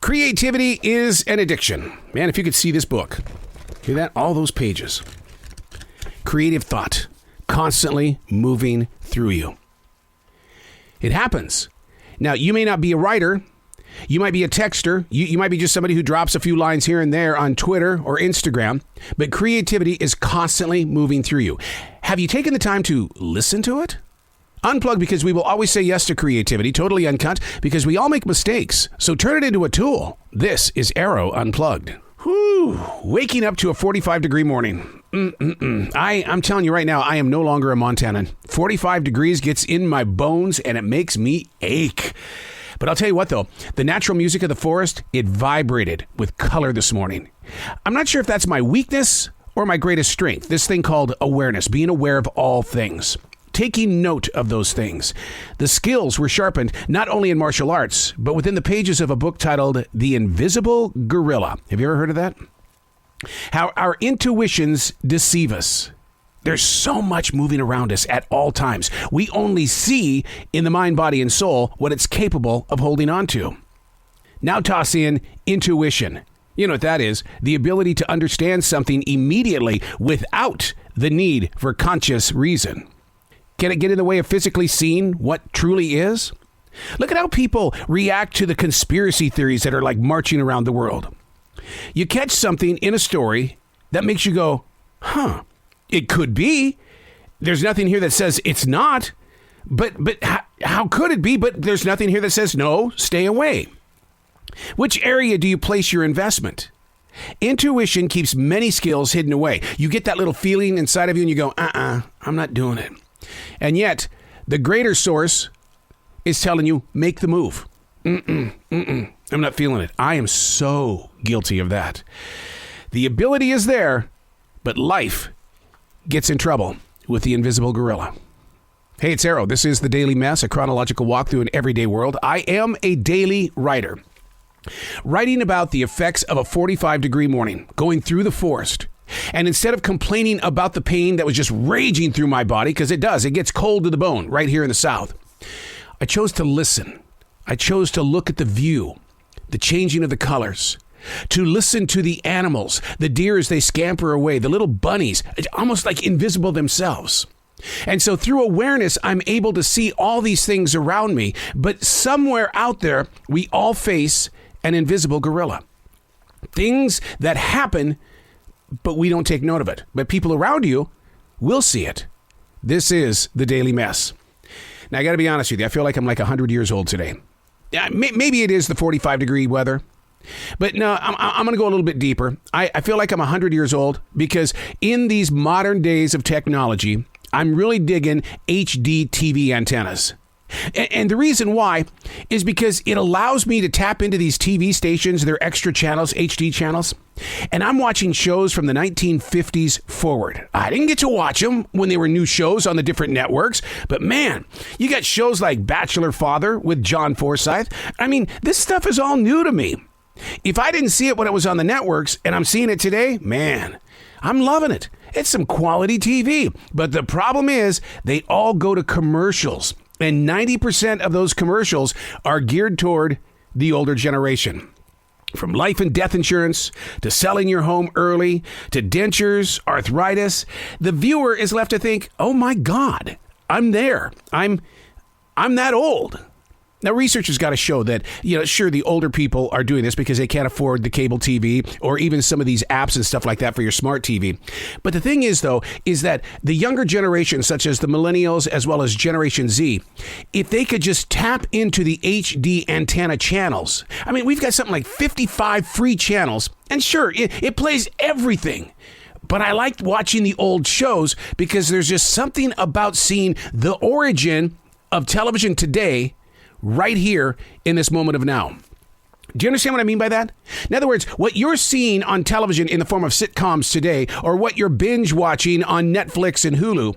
Creativity is an addiction. Man, if you could see this book, hear that? All those pages. Creative thought constantly moving through you. It happens. Now, you may not be a writer. You might be a texter. You might be just somebody who drops a few lines here and there on Twitter or Instagram. But creativity is constantly moving through you. Have you taken the time to listen to it? Unplugged, because we will always say yes to creativity, totally uncut, because we all make mistakes. So turn it into a tool. This is Arroe Unplugged. Whew, waking up to a 45-degree morning. I'm telling you right now, I am no longer a Montanan. 45 degrees gets in my bones and it makes me ache. But I'll tell you what, though, the natural music of the forest, it vibrated with color this morning. I'm not sure if that's my weakness or my greatest strength, this thing called awareness, being aware of all things. Taking note of those things. The skills were sharpened not only in martial arts, but within the pages of a book titled The Invisible Gorilla. Have you ever heard of that? How our intuitions deceive us. There's so much moving around us at all times. We only see in the mind, body, and soul what it's capable of holding on to. Now toss in intuition. You know what that is? The ability to understand something immediately without the need for conscious reason. Can it get in the way of physically seeing what truly is? Look at how people react to the conspiracy theories that are like marching around the world. You catch something in a story that makes you go, it could be. There's nothing here that says it's not. But how could it be? But there's nothing here that says no, stay away. Which area do you place your investment? Intuition keeps many skills hidden away. You get that little feeling inside of you and you go, I'm not doing it. And yet, the greater source is telling you, make the move. I'm not feeling it. I am so guilty of that. The ability is there, but life gets in trouble with the invisible gorilla. Hey, it's Arroe. This is The Daily Mess, a chronological walk through an everyday world. I am a daily writer, writing about the effects of a 45-degree morning, going through the forest. And instead of complaining about the pain that was just raging through my body, because it does, it gets cold to the bone right here in the South, I chose to listen. I chose to look at the view, the changing of the colors, to listen to the animals, the deer as they scamper away, the little bunnies, almost like invisible themselves. And so through awareness, I'm able to see all these things around me. But somewhere out there, we all face an invisible gorilla. Things that happen, but we don't take note of it. But people around you will see it. This is The Daily Mess. Now, I got to be honest with you. I feel like I'm like 100 years old today. Maybe it is the 45-degree weather. But no, I'm going to go a little bit deeper. I feel like I'm 100 years old because in these modern days of technology, I'm really digging HD TV antennas. And the reason why is because it allows me to tap into these TV stations, their extra channels, HD channels. And I'm watching shows from the 1950s forward. I didn't get to watch them when they were new shows on the different networks. But man, you got shows like Bachelor Father with John Forsythe. I mean, this stuff is all new to me. If I didn't see it when it was on the networks and I'm seeing it today, man, I'm loving it. It's some quality TV. But the problem is they all go to commercials. And 90% of those commercials are geared toward the older generation. From life and death insurance to selling your home early to dentures, arthritis, the viewer is left to think, oh my God, I'm there. I'm that old. Now, research has got to show that, sure, the older people are doing this because they can't afford the cable TV or even some of these apps and stuff like that for your smart TV. But the thing is, though, is that the younger generation, such as the millennials as well as Generation Z, if they could just tap into the HD antenna channels, I mean, we've got something like 55 free channels, and sure, it plays everything. But I like watching the old shows because there's just something about seeing the origin of television today right here in this moment of now. Do you understand what I mean by that? In other words, what you're seeing on television in the form of sitcoms today, or what you're binge watching on Netflix and Hulu,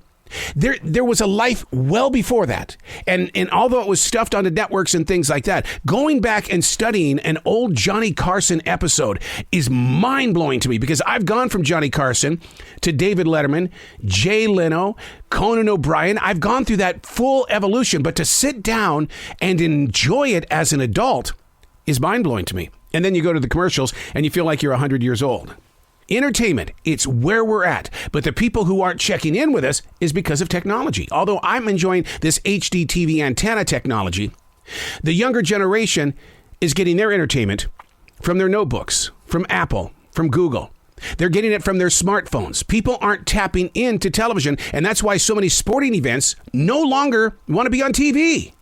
there was a life well before that. And although it was stuffed onto networks and things like that, going back and studying an old Johnny Carson episode is mind-blowing to me because I've gone from Johnny Carson to David Letterman, Jay Leno, Conan O'Brien. I've gone through that full evolution, but to sit down and enjoy it as an adult is mind-blowing to me. And then you go to the commercials and you feel like you're 100 years old. Entertainment, it's where we're at. But the people who aren't checking in with us is because of technology. Although I'm enjoying this HD TV antenna technology, the younger generation is getting their entertainment from their notebooks, from Apple, from Google. They're getting it from their smartphones. People aren't tapping into television, and that's why so many sporting events no longer want to be on TV.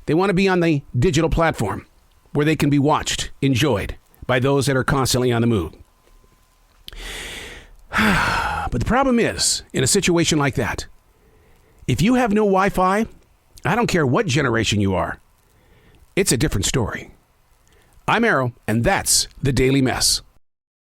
They want to be on the digital platform where they can be watched, enjoyed by those that are constantly on the move. But the problem is, in a situation like that, if you have no Wi-Fi, I don't care what generation you are, it's a different story. I'm Arroe, and that's The Daily Mess.